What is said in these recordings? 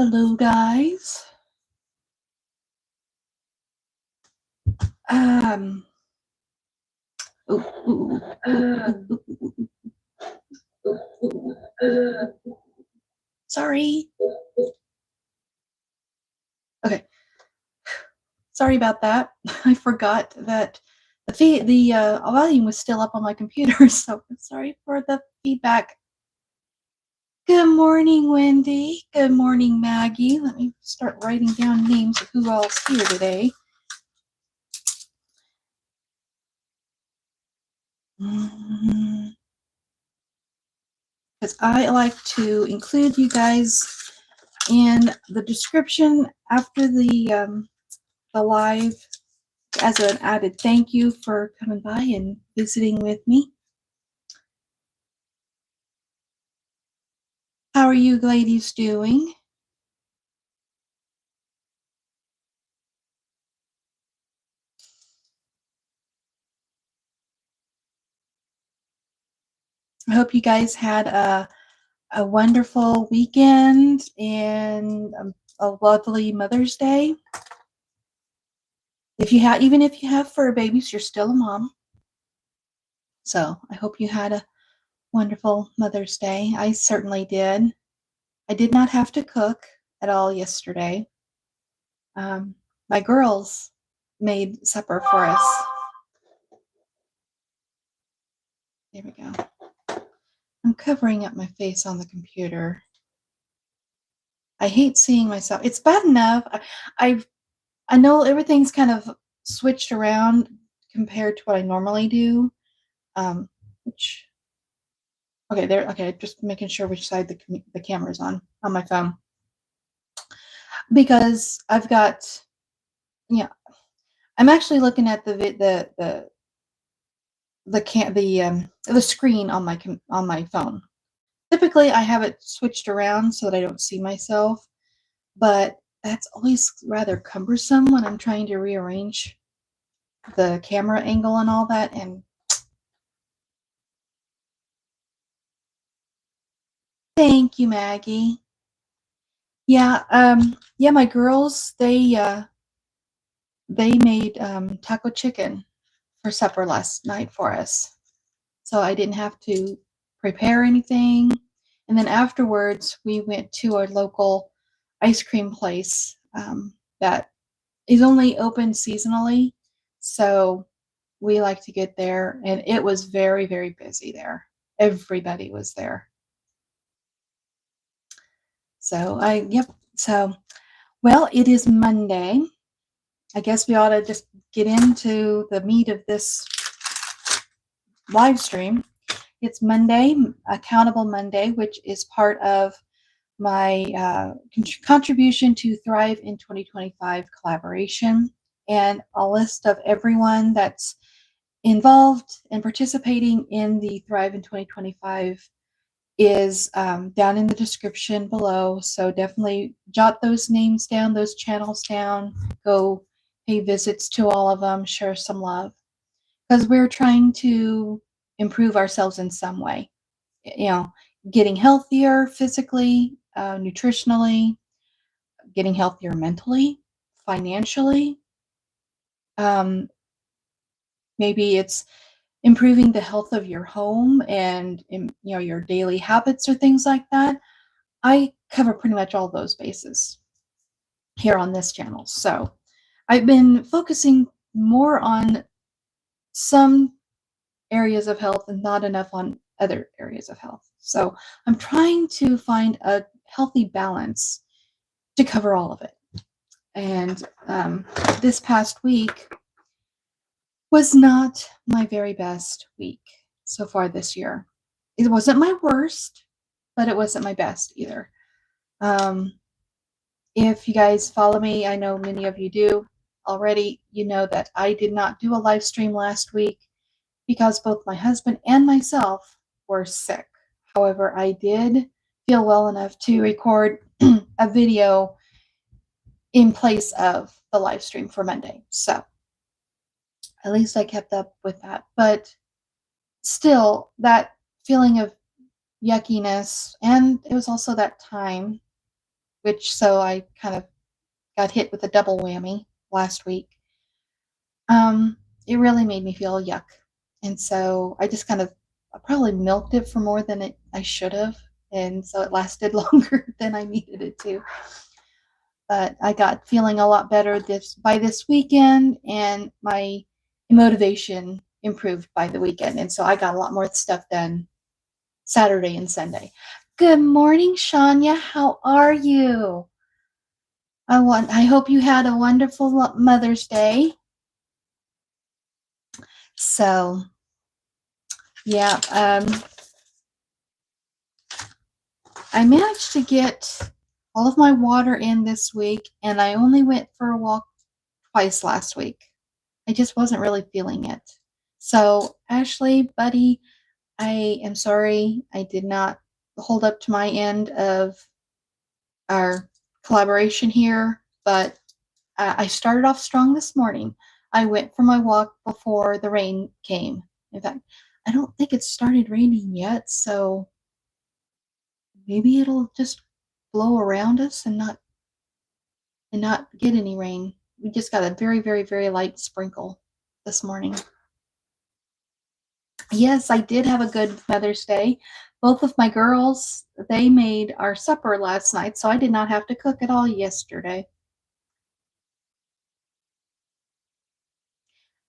Hello, guys. Um, ooh, ooh, ooh, sorry. Okay, sorry about that. I forgot that the volume was still up on my computer, so sorry for the feedback. Good morning, Wendy. Good morning, Maggie. Let me start writing down names of who all's here today. Because I like to include you guys in the description after the live as an added thank you for coming by and visiting with me. How are you ladies doing? I hope you guys had a wonderful weekend and a lovely Mother's Day. Even if you have fur babies, you're still a mom. So I hope you had a wonderful Mother's Day. I certainly did. I did not have to cook at all yesterday. My girls made supper for us. There we go. I'm covering up my face on the computer. I hate seeing myself. It's bad enough. I know everything's kind of switched around compared to what I normally do. Which okay, there. Okay, just making sure which side the camera's on my phone because I've got yeah. I'm actually looking at the screen on my phone. Typically, I have it switched around so that I don't see myself, but that's always rather cumbersome when I'm trying to rearrange the camera angle and all that. And thank you, Maggie. Yeah, my girls they made taco chicken for supper last night for us, so I didn't have to prepare anything. And then afterwards, we went to our local ice cream place that is only open seasonally, so we like to get there, and it was very, very busy there. Everybody was there. Yep. So, well, it is Monday. I guess we ought to just get into the meat of this live stream. It's Monday, Accountable Monday, which is part of my contribution to Thrive in 2025 collaboration, and a list of everyone that's involved and participating in the Thrive in 2025 is down in the description below. So definitely jot those names down, those channels down, go pay visits to all of them, share some love, because we're trying to improve ourselves in some way. You know, getting healthier physically, nutritionally, getting healthier mentally, financially. Um, Maybe it's improving the health of your home and your daily habits or things like that. I cover pretty much all those bases here on this channel. So I've been focusing more on some areas of health and not enough on other areas of health. So I'm trying to find a healthy balance to cover all of it. And this past week was not my very best week so far this year. It wasn't my worst, but it wasn't my best either. If you guys follow me, I know many of you do already, you know that I did not do a live stream last week because both my husband and myself were sick. However, I did feel well enough to record a video in place of the live stream for Monday. So at least I kept up with that. But still, that feeling of yuckiness, and it was also that time which so I kind of got hit with a double whammy last week. It really made me feel yuck. And so I just kind of I probably milked it for more than I should have. And so it lasted longer than I needed it to. But I got feeling a lot better by this weekend, and my motivation improved by the weekend. And so I got a lot more stuff done Saturday and Sunday. Good morning, Shania. How are you? I hope you had a wonderful Mother's Day. So, yeah, I managed to get all of my water in this week, and I only went for a walk twice last week. I just wasn't really feeling it. So, Ashley, buddy, I am sorry I did not hold up to my end of our collaboration here, but I started off strong this morning. I went for my walk before the rain came. In fact, I don't think it started raining yet, so maybe it'll just blow around us and not get any rain. We just got a very, very, very light sprinkle this morning. Yes, I did have a good Mother's Day. Both of my girls, they made our supper last night, so I did not have to cook at all yesterday.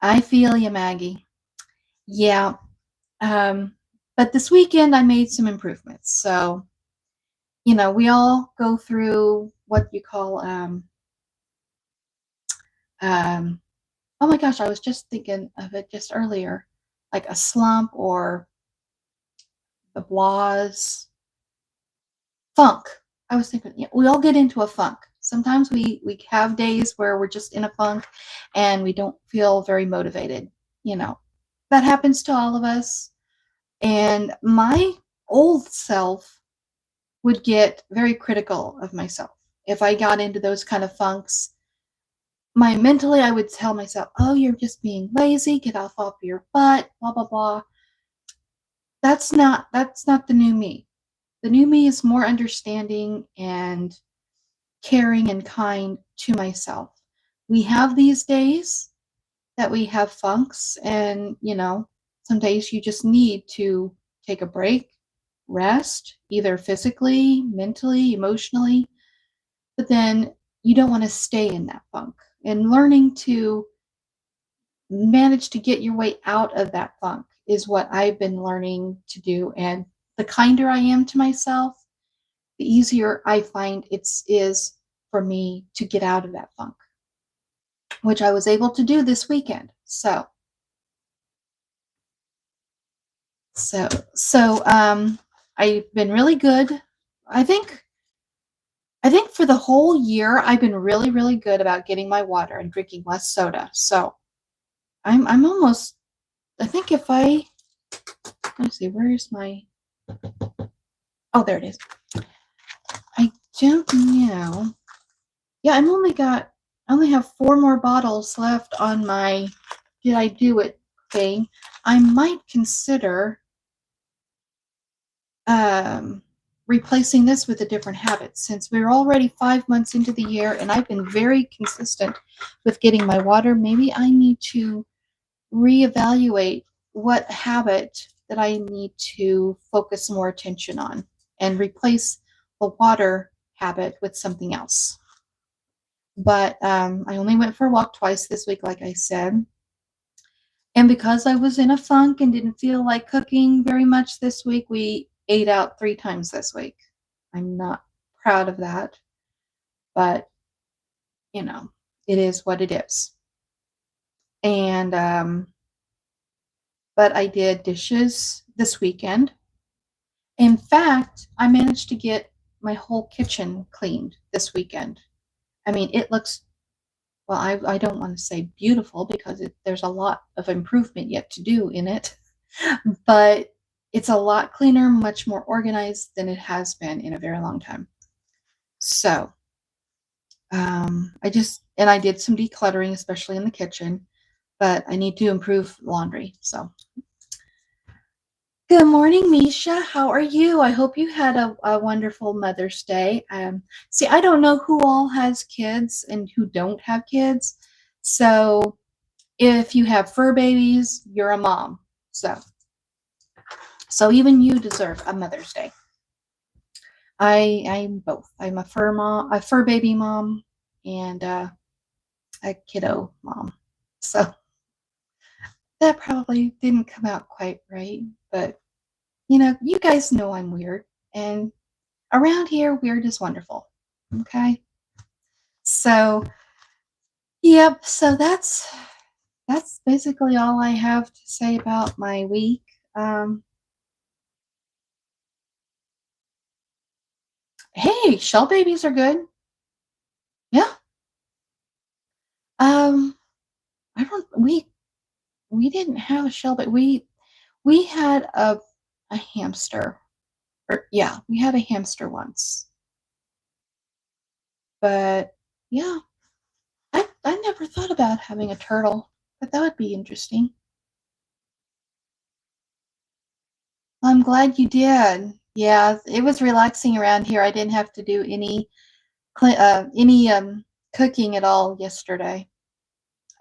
I feel you, Maggie. Yeah. But this weekend I made some improvements. So, we all go through what you call oh my gosh, I was just thinking of it just earlier, like a slump or the blahs, funk. I was thinking, yeah, we all get into a funk. Sometimes we have days where we're just in a funk and we don't feel very motivated. That happens to all of us. And my old self would get very critical of myself if I got into those kind of funks. Mentally, I would tell myself, "Oh, you're just being lazy. Get off your butt." Blah blah blah. That's not the new me. The new me is more understanding and caring and kind to myself. We have these days that we have funks, and some days you just need to take a break, rest, either physically, mentally, emotionally, but then you don't want to stay in that funk. And learning to manage to get your way out of that funk is what I've been learning to do. And the kinder I am to myself, the easier I find it is for me to get out of that funk, which I was able to do this weekend. I've been really good. I think for the whole year I've been really, really good about getting my water and drinking less soda. So I'm almost, I think if I, let's see, where's my, oh, there it is. I don't know. Yeah, I only have 4 more bottles left on my did I do it thing. I might consider replacing this with a different habit, since we're already 5 months into the year and I've been very consistent with getting my water. Maybe I need to reevaluate what habit that I need to focus more attention on and replace the water habit with something else. But I only went for a walk twice this week, like I said. And because I was in a funk and didn't feel like cooking very much this week, we ate out 3 times this week. I'm not proud of that, but it is what it is. And but I did dishes this weekend. In fact, I managed to get my whole kitchen cleaned this weekend. I mean, it looks, well, I don't want to say beautiful because there's a lot of improvement yet to do in it, but it's a lot cleaner, much more organized than it has been in a very long time. So I did some decluttering, especially in the kitchen, but I need to improve laundry. So Good morning, Misha. How are you? I hope you had a wonderful Mother's Day. See, I don't know who all has kids and who don't have kids. So if you have fur babies, you're a mom. So even you deserve a Mother's Day. I'm both. I'm a fur mom, a fur baby mom, and a kiddo mom. So that probably didn't come out quite right, but you guys know I'm weird, and around here, weird is wonderful. Okay. So, yep. So that's basically all I have to say about my week. Um, hey, shell babies are good. Yeah. Um, I don't. We didn't have a shell, but we had a hamster. Or yeah, we had a hamster once. But yeah, I never thought about having a turtle, but that would be interesting. I'm glad you did. Yeah, it was relaxing around here. I didn't have to do any cooking at all yesterday.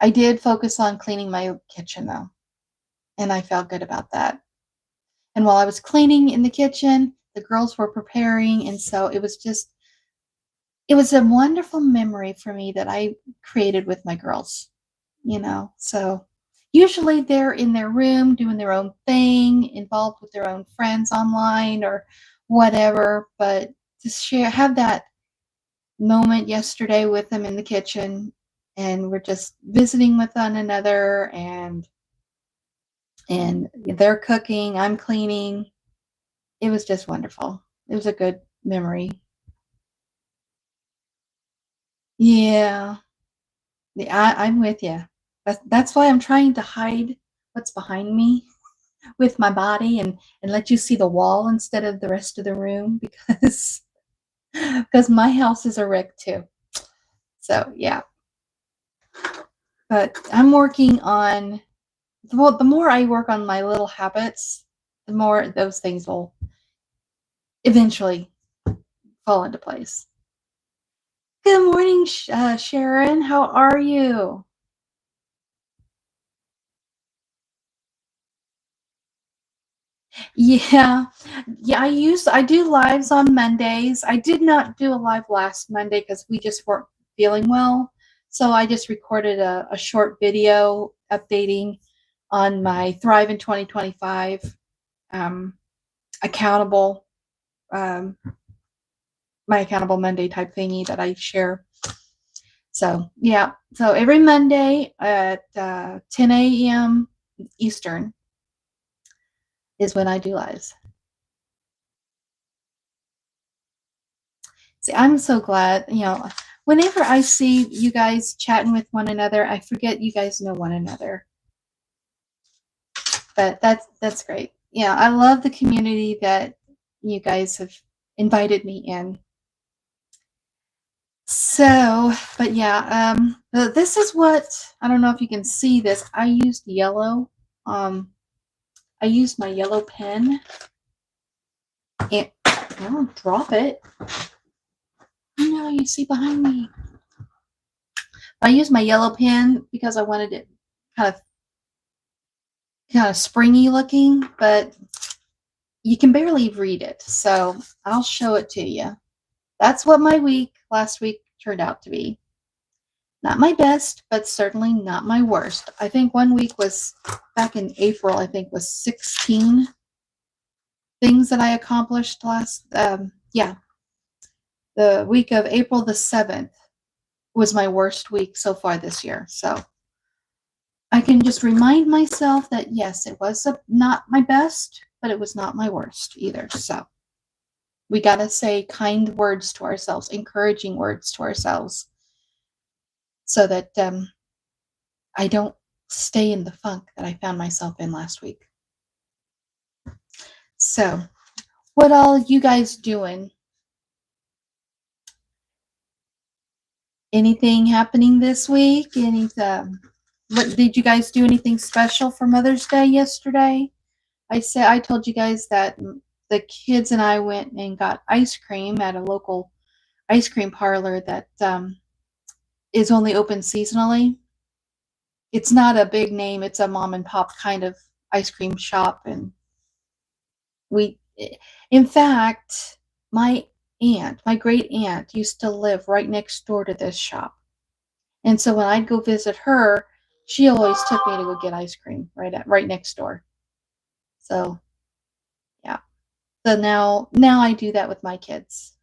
I did focus on cleaning my kitchen though, and I felt good about that. And while I was cleaning in the kitchen, the girls were preparing, and so it was a wonderful memory for me that I created with my girls. So usually they're in their room doing their own thing, involved with their own friends online or whatever, but to have that moment yesterday with them in the kitchen, and we're just visiting with one another, and they're cooking, I'm cleaning. It was just wonderful. It was a good memory. Yeah. I'm with you. That's why I'm trying to hide what's behind me with my body, and let you see the wall instead of the rest of the room, because my house is a wreck too. So yeah, but I'm working on the more I work on my little habits, the more those things will eventually fall into place. Good morning, Sharon. How are you? Yeah. Yeah, I do lives on Mondays. I did not do a live last Monday because we just weren't feeling well. So I just recorded a short video updating on my Thrive in 2025 um, accountable, um, my accountable Monday type thingy that I share. So yeah, so every Monday at 10 a.m. Eastern is when I do lives. See, I'm so glad, whenever I see you guys chatting with one another, I forget you guys know one another. But that's great. Yeah, I love the community that you guys have invited me in. So, but yeah, this is what, I don't know if you can see this. I used yellow. Um, I used my yellow pen, and I don't drop it. No, you see behind me. I used my yellow pen because I wanted it kind of springy looking, but you can barely read it. So I'll show it to you. That's what my last week turned out to be. Not my best, but certainly not my worst. I think one week was back in April, I think was 16 things that I accomplished yeah, the week of April the 7th was my worst week so far this year. So I can just remind myself that yes, it was not my best, but it was not my worst either. So we got to say kind words to ourselves, encouraging words to ourselves, so that I don't stay in the funk that I found myself in last week. So, what all you guys doing? Anything happening this week? What did you guys do? Anything special for Mother's Day yesterday? I told you guys that the kids and I went and got ice cream at a local ice cream parlor that is only open seasonally. It's not a big name. It's a mom and pop kind of ice cream shop, and we, in fact, my my great aunt, used to live right next door to this shop. And so when I'd go visit her, she always took me to go get ice cream right next door. So yeah. So now I do that with my kids.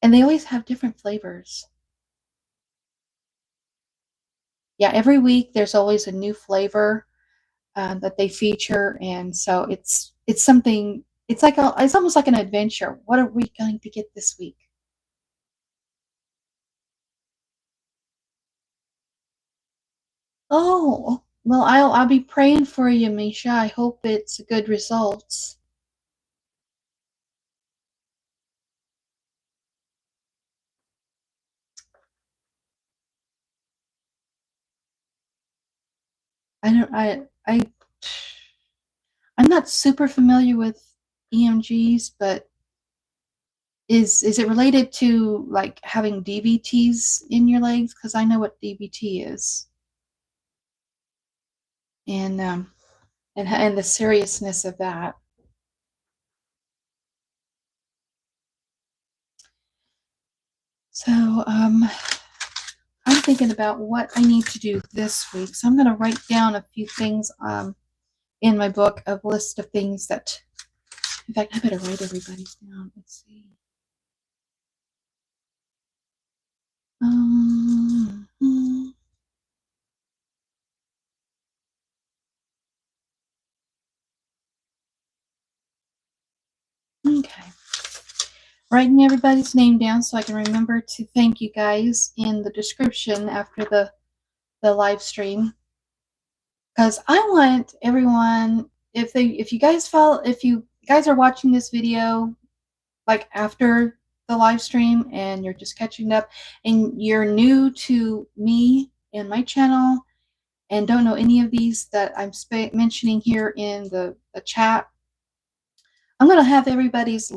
And they always have different flavors. Yeah, every week there's always a new flavor that they feature, and so it's something. It's almost like an adventure. What are we going to get this week? Oh, well, I'll be praying for you, Misha. I hope it's good results. I don't I'm not super familiar with EMGs, but is it related to like having DVTs in your legs? Because I know what DVT is, and and the seriousness of that. So I'm thinking about what I need to do this week. So I'm going to write down a few things in my book, a list of things that. In fact, I better write everybody's down. Let's see. Hmm. Okay. Writing everybody's name down so I can remember to thank you guys in the description after the live stream, because I want everyone, if you guys are watching this video like after the live stream and you're just catching up and you're new to me and my channel and don't know any of these that I'm mentioning here in the chat, I'm going to have everybody's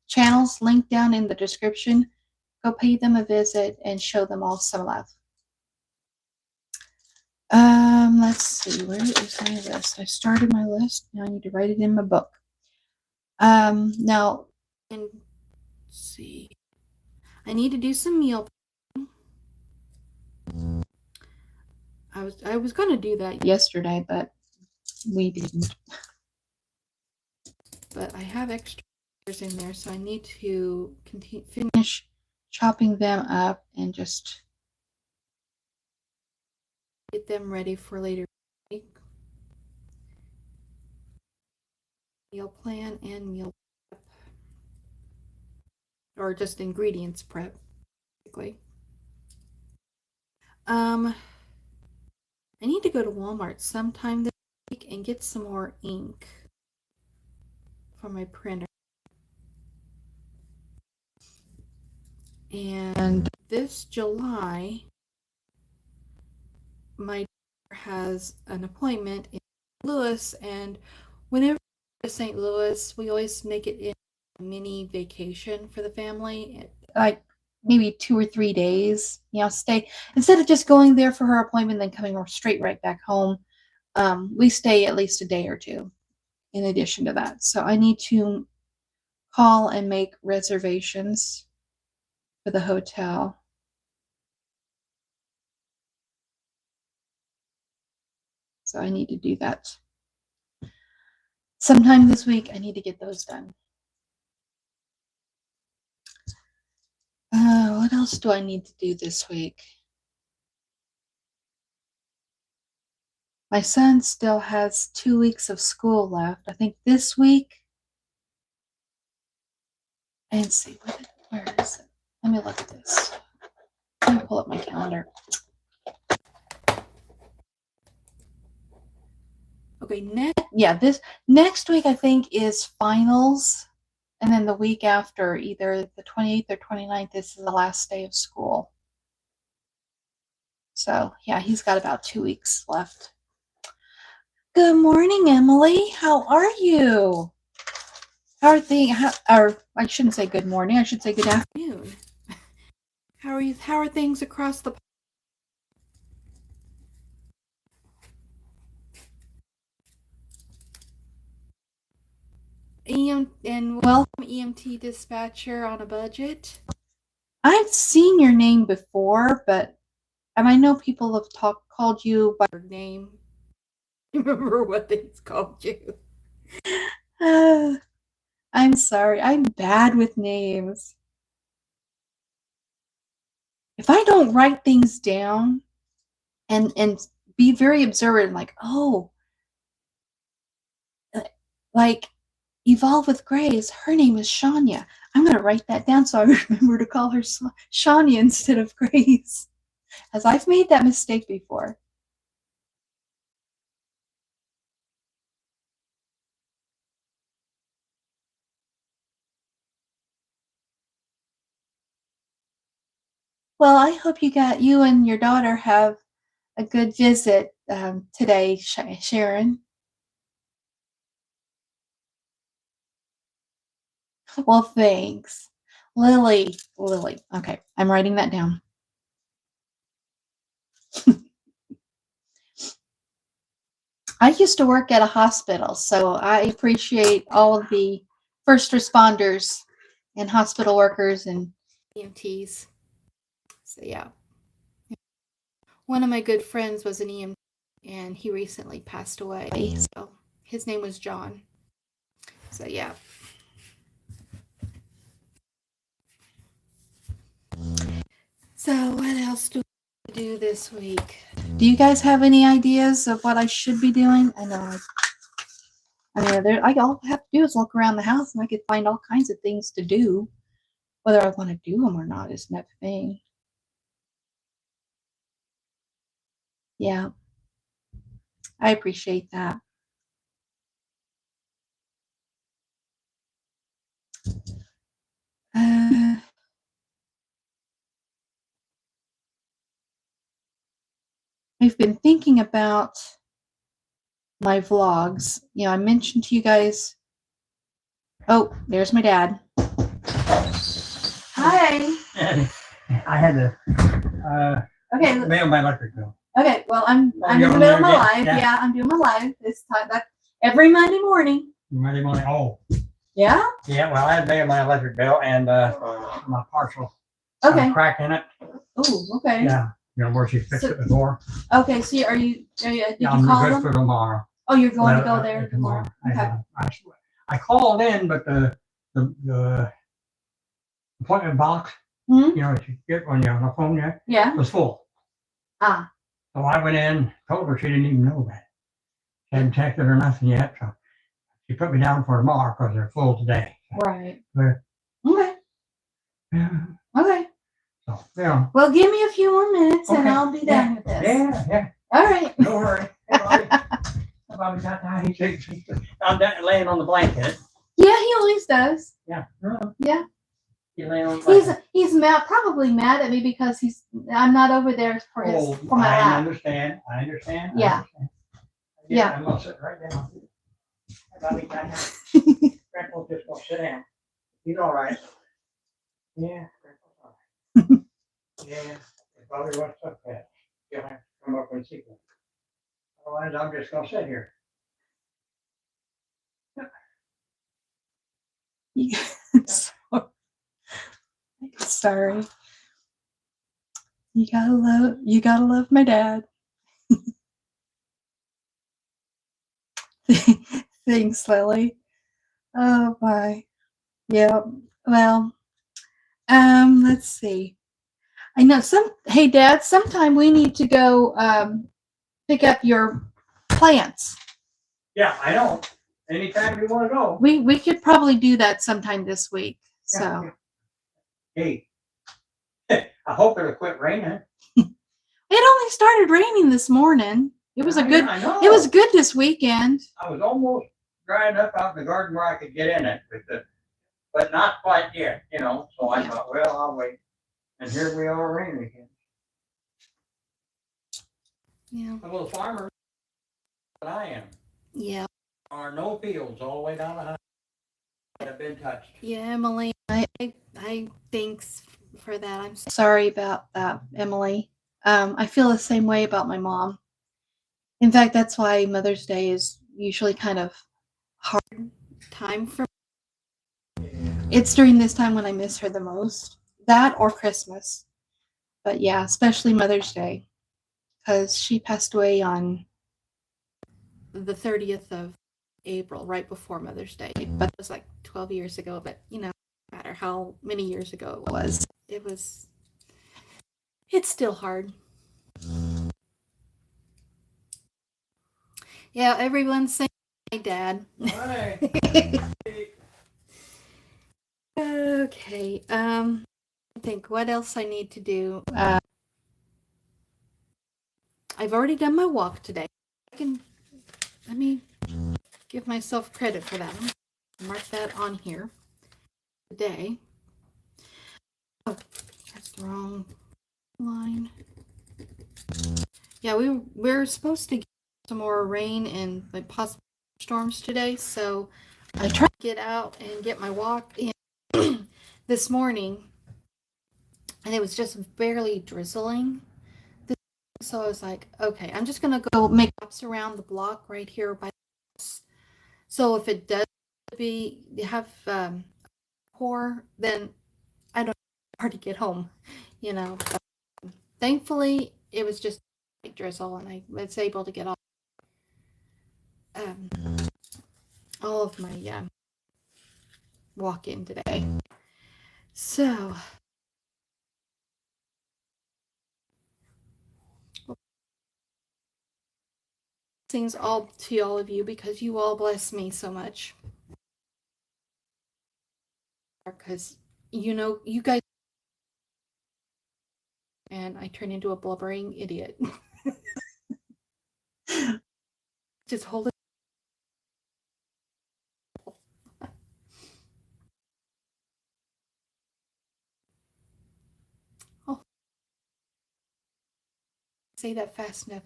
channels linked down in the description. Go pay them a visit and show them all some love. Let's see, where is my list? I started my list. Now I need to write it in my book. Now, and see, I need to do some meal. I was going to do that yesterday, but we didn't. But I have extra in there, so I need to finish chopping them up and just get them ready for later week. Meal plan and meal prep, or just ingredients prep, basically. I need to go to Walmart sometime this week and get some more ink for my printer. And this July, my daughter has an appointment in Louis, and whenever we go to St. Louis, we always make it in a mini vacation for the family, like maybe 2 or 3 days. Stay instead of just going there for her appointment, then coming straight right back home. We stay at least a day or two in addition to that. So I need to call and make reservations for the hotel. So I need to do that sometime this week. I need to get those done. What else do I need to do this week? My son still has 2 weeks of school left. I think this week. And see, where is it? Let me look at this. Let me pull up my calendar. Okay, this next week I think is finals, and then the week after, either the 28th or 29th, this is the last day of school. So yeah, he's got about 2 weeks left. Good morning, Emily. How are you? How are things? Or I shouldn't say good morning. I should say good afternoon. How are you? How are things across the and welcome EMT dispatcher on a budget. I've seen your name before, but I know people have called you by your name. Remember what they've called you? I'm sorry. I'm bad with names. If I don't write things down and be very observant, like, oh, like Evolve with Grace, her name is Shania. I'm going to write that down so I remember to call her Shania instead of Grace, as I've made that mistake before. Well, I hope you and your daughter have a good visit today, Sharon. Well, thanks. Lily. Okay, I'm writing that down. I used to work at a hospital, so I appreciate all of the first responders and hospital workers and EMTs. So yeah. One of my good friends was an EMT and he recently passed away. So his name was John. So yeah. So what else do we do this week? Do you guys have any ideas of what I should be doing? I know all I have to do is look around the house and I could find all kinds of things to do. Whether I want to do them or not is another thing. Yeah, I appreciate that. I've been thinking about my vlogs. You know, I mentioned to you guys. Oh, there's my dad. Hi. I had to Okay. mail my electric bill. Okay. Well, I'm in the middle of my live. Yeah, I'm doing my live this time. That every Monday morning. Monday morning. Oh. Yeah. Yeah. Well, I had to mail my electric bill and my parcel. Okay. Crack in it. Oh. Okay. Yeah. You know where she fixed it before. Okay. So did you I'm call good them? for tomorrow. Oh, you're going to go there tomorrow. Okay. I called in, but the appointment box, you know, what you get when you're on the phone yet, was full. Ah. So I went in, told her she didn't even know that. She hadn't checked it or nothing yet. So she put me down for tomorrow because they're full today. Right. But, okay. Yeah. Okay. So, yeah. Well, give me a few more minutes and I'll be done with this. Yeah. All right. No worry. Bobby got that. He's laying on the blanket. Yeah, he always does. Yeah. Yeah. He's laying on the blanket. He's probably mad at me because I'm not over there for my lap. I understand. Yeah. Yeah. I'm gonna sit right down. Bobby got that. Grandpa's just gonna sit down. He's all right. Yeah. Grandpa's all right. Yeah. If Bobby wants to that, you'll have to come up and see him. Otherwise, I'm just gonna sit here. Sorry. You gotta love my dad. Thanks, Lily. Oh my. Yeah. Well, let's see. I know hey Dad, sometime we need to go pick up your plants. Yeah, I know. Anytime you want to go. We could probably do that sometime this week. So. Hey, I hope it'll quit raining. It only started raining this morning. It was It was good this weekend. I was almost dry enough out in the garden where I could get in it, but not quite yet, you know. So I thought, well, I'll wait. And here we are raining again. Yeah. A little farmer, but I am. Yeah. Are no fields all the way down the highway that have been touched. Yeah, Emily. I thanks for that. I'm sorry about that, Emily. I feel the same way about my mom. In fact, that's why Mother's Day is usually kind of hard time for me. It's during this time when I miss her the most. That or Christmas. But yeah, especially Mother's Day. Because she passed away on the 30th of April, right before Mother's Day. But it was like 12 years ago. But, no matter how many years ago it was, it's still hard. Yeah, everyone's saying hi, Dad. Hi. Okay, I think what else I need to do. I've already done my walk today. Let me give myself credit for that one. Mark that on here today. Oh, that's the wrong line. Yeah, we're supposed to get some more rain and like possible storms today, so I tried to get out and get my walk in this morning, and it was just barely drizzling. So I was like, okay, I'm just gonna go make laps around the block right here by the house. So if it does have pour, then I don't know hard to get home, But thankfully, it was just a drizzle, and I was able to get all of my walk in today. So things all to all of you because you all bless me so much. Because you guys, and I turn into a blubbering idiot. Just hold it. Oh, say that fast enough.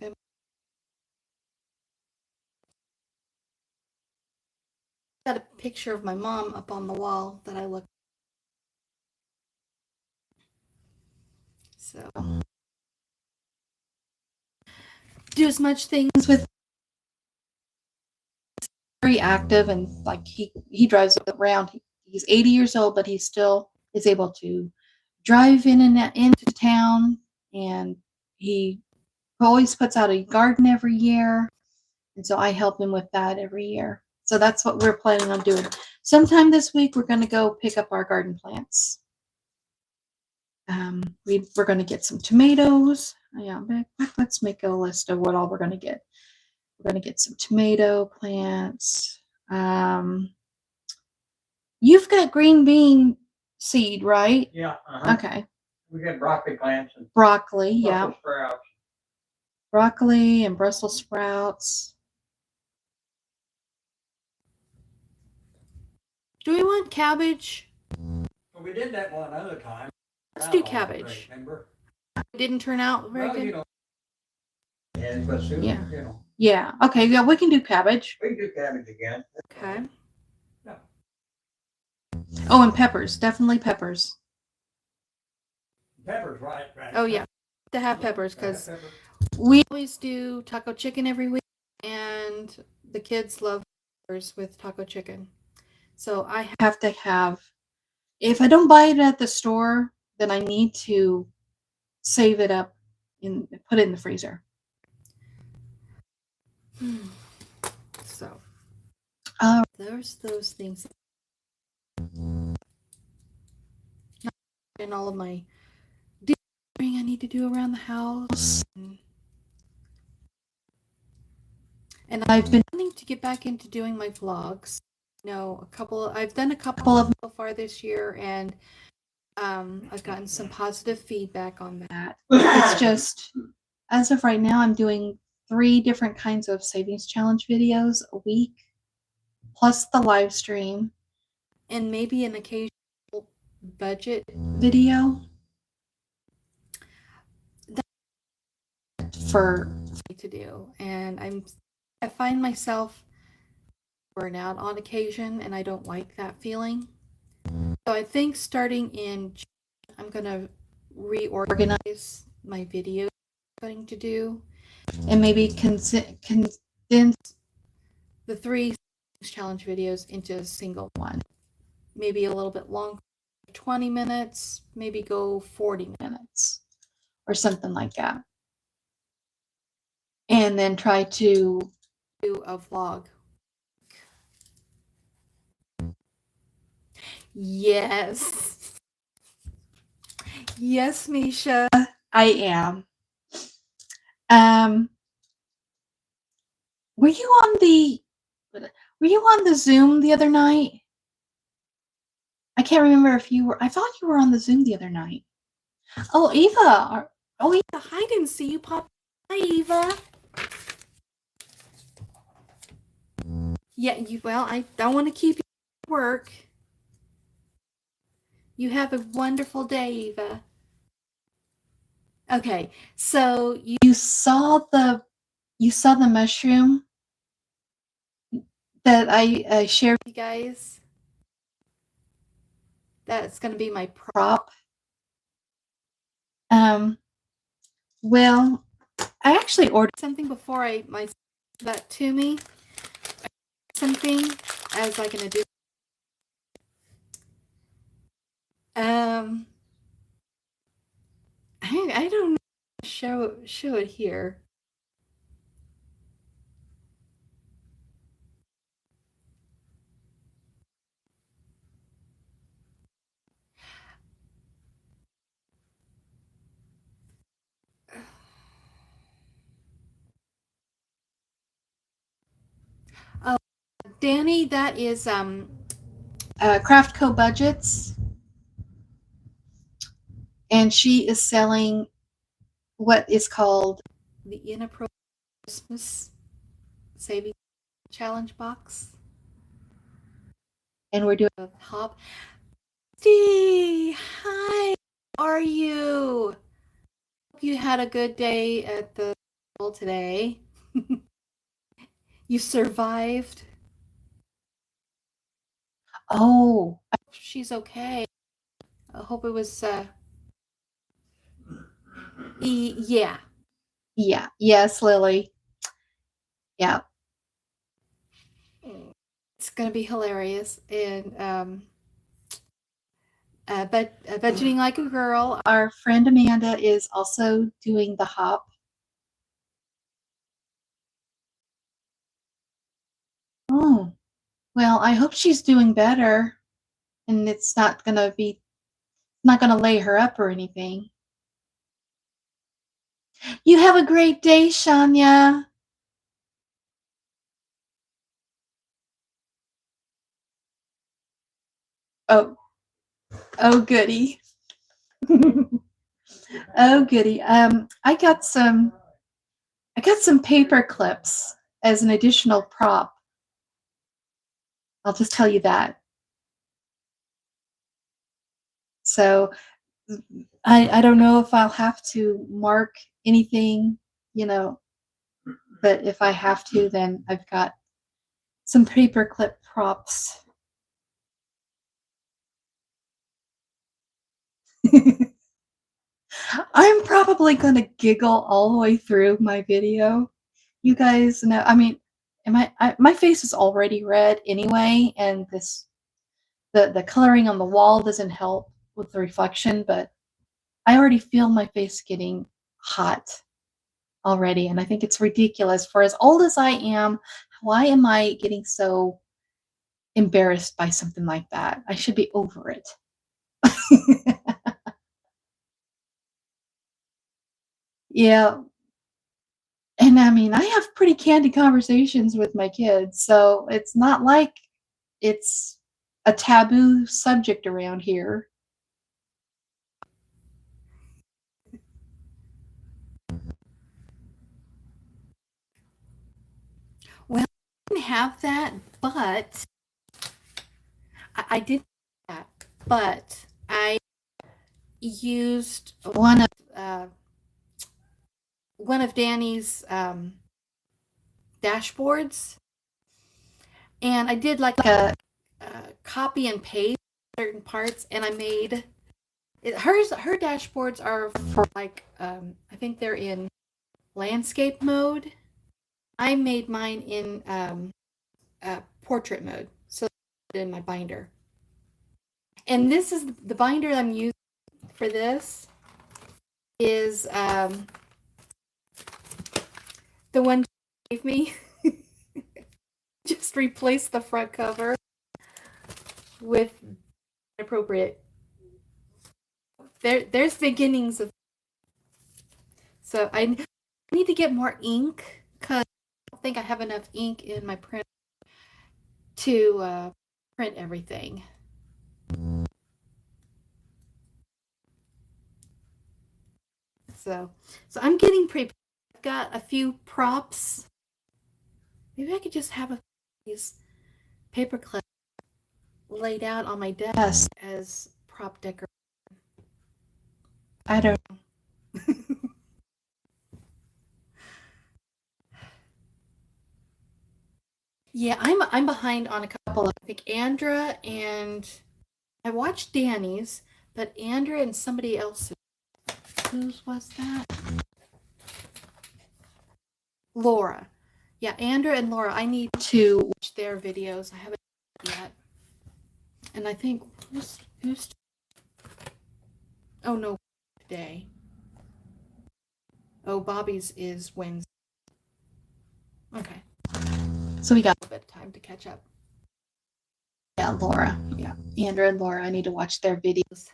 Got a picture of my mom up on the wall that I look. So do as much things with. Very active, and like he drives around. He's 80 years old, but he still is able to drive in and into town, and he always puts out a garden every year, and so I help him with that every year. So that's what we're planning on doing. Sometime this week, we're going to go pick up our garden plants. We're going to get some tomatoes. Yeah, let's make a list of what all we're going to get. We're going to get some tomato plants. You've got green bean seed, right? Yeah. Okay. We got broccoli plants and Broccoli, yeah. Brussels sprouts. Broccoli and Brussels sprouts. Do we want cabbage? Well, we did that one other time. Let's do cabbage. Remember? It didn't turn out very good. Yeah, but soon, Yeah. Yeah. Okay. Yeah, we can do cabbage. We can do cabbage again. Okay. Yeah. Oh, and peppers. Definitely peppers. Peppers, right. Oh yeah, to have peppers because we always do taco chicken every week, and the kids love peppers with taco chicken. So I have to have. If I don't buy it at the store, then I need to save it up and put it in the freezer. So, there's those things. And all of my doing I need to do around the house. And I've been wanting to get back into doing my vlogs. I've done a couple of them so far this year, and I've gotten some positive feedback on that. It's just, as of right now, I'm doing 3 different kinds of savings challenge videos a week, plus the live stream, and maybe an occasional budget video. That's for me to do, and I find myself burn out on occasion, and I don't like that feeling. So I think starting in June, I'm going to reorganize my videos I'm going to do, and maybe condense the 3 challenge videos into a single one. Maybe a little bit longer, 20 minutes, maybe go 40 minutes or something like that. And then try to do a vlog. Yes. Yes, Misha, I am. Were you on the Zoom the other night? I can't remember if you were. I thought you were on the Zoom the other night. Oh, Eva. Oh, Eva. I didn't see you pop. Hi, Eva. Yeah, well, I don't want to keep you at work. You have a wonderful day, Eva. Okay, so you saw the mushroom that I shared with you guys. That's going to be my prop. Well, I actually ordered something before my that to me. Something I was like going to do. I don't know. Show it here. Oh, Danny, that is Craftco Budgets, and she is selling what is called the Inappropriate Christmas Saving Challenge box, and we're doing a hop. Steve, hi, how are you? Hope you had a good day at the school today. You survived. Oh, I hope she's okay. I hope it was yeah. Yes, Lily. Yeah. It's gonna be hilarious. And budgeting like a girl. Our friend Amanda is also doing the hop. Oh, well, I hope she's doing better, and it's not gonna lay her up or anything. You have a great day, Shania. Oh, goody. Oh, goody. I got some paper clips as an additional prop. I'll just tell you that. So I don't know if I'll have to mark anything, but if I have to, then I've got some paper clip props. I'm probably going to giggle all the way through my video. You guys know, I mean, my face is already red anyway, and the coloring on the wall doesn't help with the reflection, but I already feel my face getting hot already, and I think it's ridiculous. For as old as I am, why am I getting so embarrassed by something like that? I should be over it. Yeah. And I mean, I have pretty candid conversations with my kids, so it's not like it's a taboo subject around here. Well, I didn't have that, but I did that, but I used one of Danny's dashboards, And I did like a copy and paste certain parts, and I made it, her dashboards are for like I think they're in landscape mode. I made mine in portrait mode, so in my binder. And this is the binder I'm using for this is the one she gave me. Just replace the front cover with appropriate. There's beginnings of. So I need to get more ink because I don't think I have enough ink in my print to print everything. So I'm getting prepared. I've got a few props. Maybe I could just have these paper clips laid out on my desk as prop decoration. I don't know. Yeah, I'm behind on a couple of, I think Andra and I watched Danny's, but Andra and somebody else. Whose was that? Laura. Yeah, Andra and Laura. I need to watch their videos. I haven't yet. And I think who's oh no, today. Oh, Bobby's is Wednesday. Okay. So we got a bit of time to catch up. Yeah, Laura. Yeah. Andra and Laura. I need to watch their videos.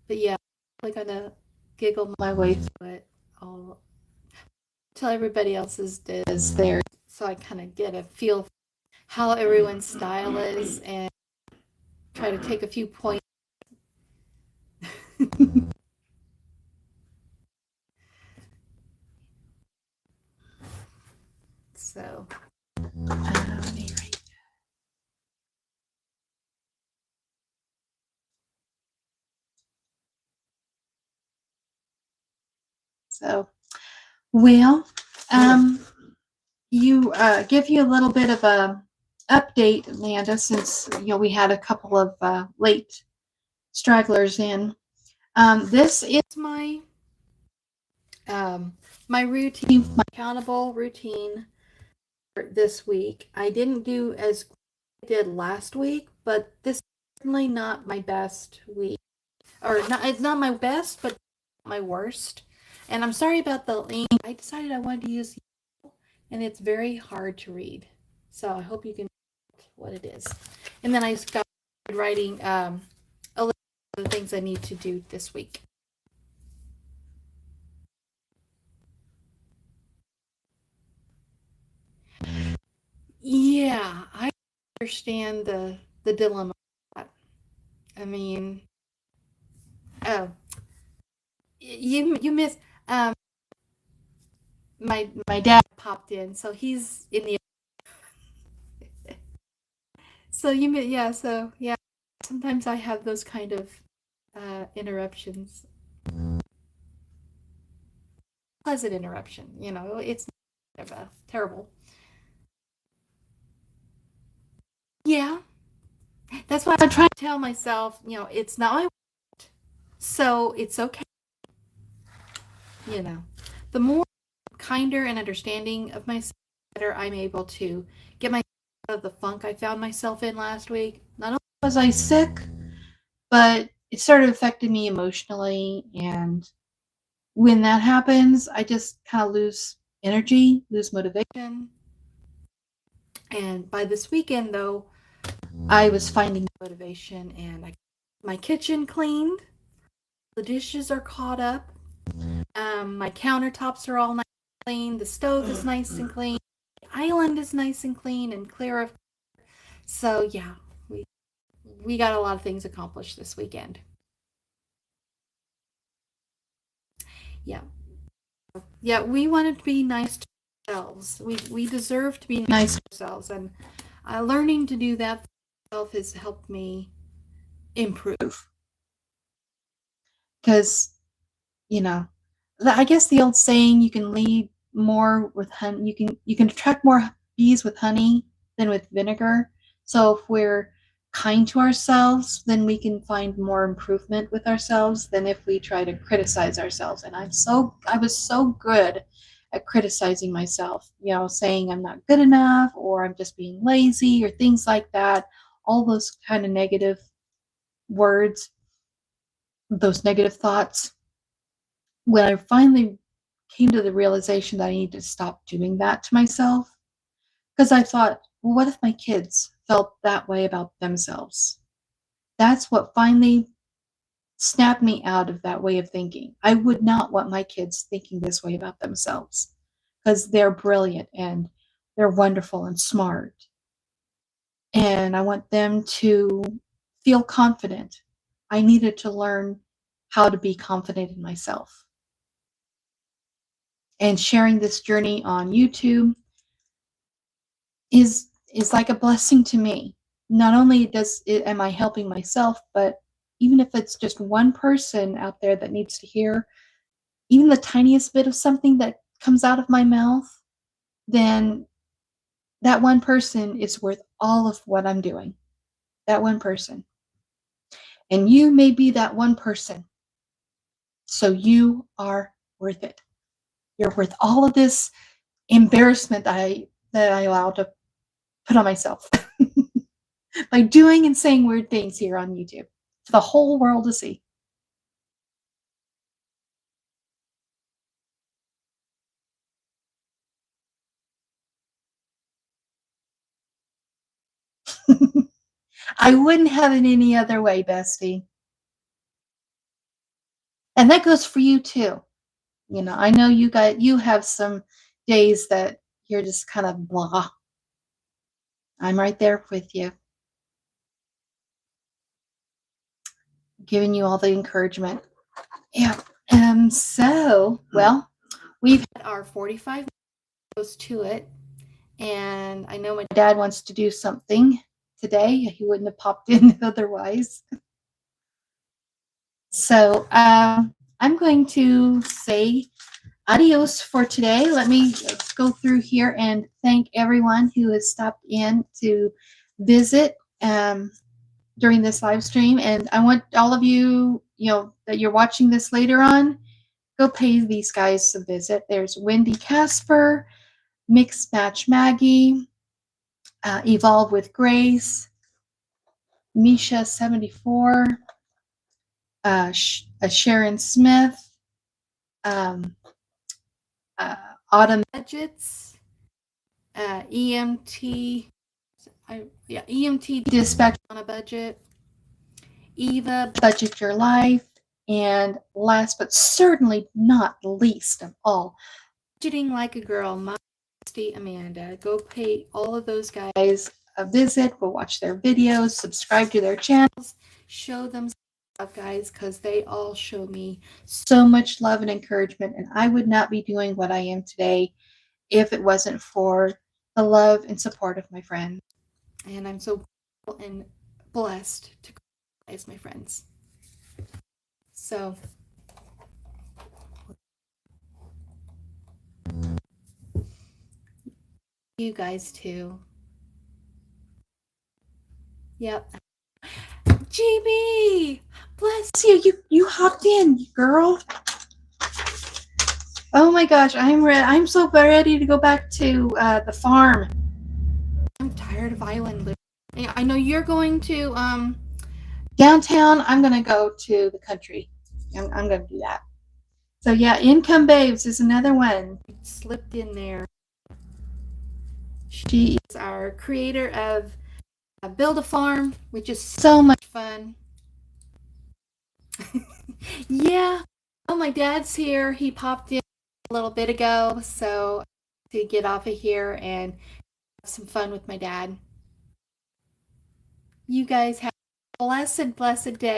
But yeah, I'm gonna giggle my way through it. I'll tell everybody else's is there, so I kind of get a feel for how everyone's style is and try to take a few points. So, let me write. So, well, you give you a little bit of a update, Amanda, since we had a couple of late stragglers in. This is my my routine, my accountable routine for this week. I didn't do as I did last week, but this is certainly not my best week, or not. It's not my best, but my worst. And I'm sorry about the link. I decided I wanted to use, and it's very hard to read. So I hope you can read what it is. And then I started writing a list of the things I need to do this week. Yeah, I understand the dilemma. I mean, oh, you missed. My dad popped in, so he's in the. So yeah. Sometimes I have those kind of interruptions. Pleasant interruption, it's terrible. Yeah, that's why I try to tell myself, it's not my fault, so it's okay. The more kinder and understanding of myself, the better I'm able to get myself out of the funk I found myself in last week. Not only was I sick, but it started affecting me emotionally, and when that happens, I just kind of lose energy, lose motivation. And by this weekend, though, I was finding motivation, and I got my kitchen cleaned. The dishes are caught up. My countertops are all nice and clean. The stove is nice and clean. The island is nice and clean and clear of. So yeah, we got a lot of things accomplished this weekend. Yeah, we wanted to be nice to ourselves. We deserve to be nice to ourselves, and learning to do that for myself has helped me improve. Because, I guess the old saying, you can lead more with honey. You can attract more bees with honey than with vinegar. So if we're kind to ourselves, then we can find more improvement with ourselves than if we try to criticize ourselves. And I was so good at criticizing myself, saying I'm not good enough, or I'm just being lazy, or things like that. All those kind of negative words, those negative thoughts. When I finally came to the realization that I need to stop doing that to myself, because I thought, well, what if my kids felt that way about themselves? That's what finally snapped me out of that way of thinking. I would not want my kids thinking this way about themselves, because they're brilliant and they're wonderful and smart. And I want them to feel confident. I needed to learn how to be confident in myself. And sharing this journey on YouTube is like a blessing to me. Not only am I helping myself, but even if it's just one person out there that needs to hear even the tiniest bit of something that comes out of my mouth, then that one person is worth all of what I'm doing. That one person. And you may be that one person. So you are worth it. You're worth all of this embarrassment that I allowed to put on myself by doing and saying weird things here on YouTube for the whole world to see. I wouldn't have it any other way, bestie. And that goes for you too. I know you have some days that you're just kind of blah. I'm right there with you, giving you all the encouragement. Yeah. Well, we've had our 45 minutes to it, and I know my dad wants to do something today. He wouldn't have popped in otherwise. So I'm going to say adios for today. Let me go through here and thank everyone who has stopped in to visit during this live stream. And I want all of you, that you're watching this later on, go pay these guys a visit. There's Wendy Casper, Mix Match Maggie, Evolve with Grace, Misha 74, Sharon Smith, Autumn Budgets, EMT Dispatch on a Budget, Eva Budget Your Life, and last but certainly not least of all, Budgeting Like a Girl, my bestie Amanda. Go pay all of those guys a visit. Go watch their videos, subscribe to their channels, show them love, guys, because they all show me so much love and encouragement, and I would not be doing what I am today if it wasn't for the love and support of my friends. And I'm so grateful and blessed to call you guys my friends. So you guys too. Yep. GB, bless you. You hopped in, girl. Oh my gosh, I'm so ready to go back to the farm. I'm tired of island living. I know you're going to downtown. I'm gonna go to the country. I'm gonna do that. So yeah, Income Babes is another one. Slipped in there. She is our creator of Build a Farm, which is so much fun. Yeah. Oh, my dad's here. He popped in a little bit ago, so to get off of here and have some fun with my dad. You guys have a blessed day.